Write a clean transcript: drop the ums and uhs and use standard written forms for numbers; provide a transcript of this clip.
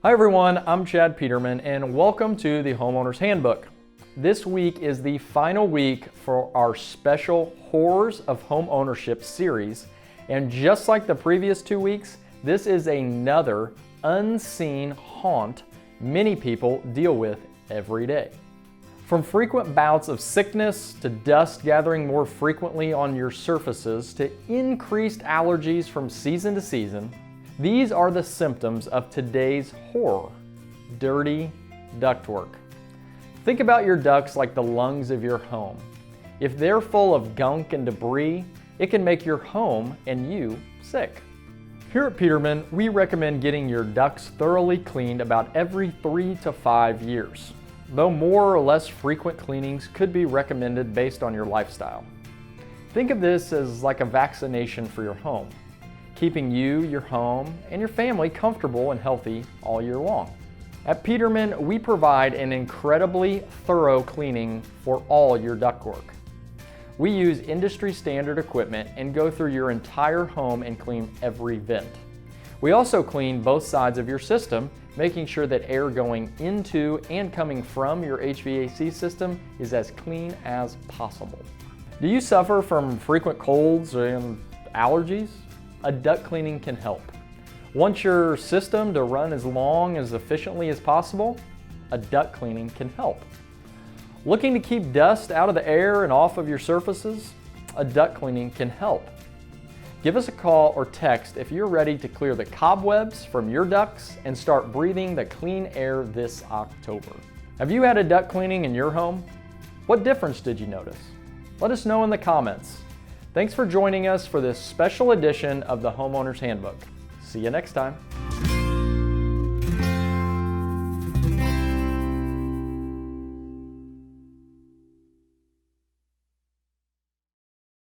Hi everyone, I'm Chad Peterman and welcome to the Homeowner's Handbook. This week is the final week for our special Horrors of Homeownership series, and just like the previous 2 weeks, this is another unseen haunt many people deal with every day. From frequent bouts of sickness to dust gathering more frequently on your surfaces to increased allergies from season to season, these are the symptoms of today's horror: dirty ductwork. Think about your ducts like the lungs of your home. If they're full of gunk and debris, it can make your home and you sick. Here at Peterman, we recommend getting your ducts thoroughly cleaned about every 3 to 5 years, though more or less frequent cleanings could be recommended based on your lifestyle. Think of this as like a vaccination for your home, keeping you, your home, and your family comfortable and healthy all year long. At Peterman, we provide an incredibly thorough cleaning for all your ductwork. We use industry standard equipment and go through your entire home and clean every vent. We also clean both sides of your system, making sure that air going into and coming from your HVAC system is as clean as possible. Do you suffer from frequent colds and allergies? A duct cleaning can help. Want your system to run as long as efficiently as possible? A duct cleaning can help. Looking to keep dust out of the air and off of your surfaces? A duct cleaning can help. Give us a call or text if you're ready to clear the cobwebs from your ducts and start breathing the clean air this October. Have you had a duct cleaning in your home? What difference did you notice? Let us know in the comments. Thanks for joining us for this special edition of the Homeowner's Handbook. See you next time.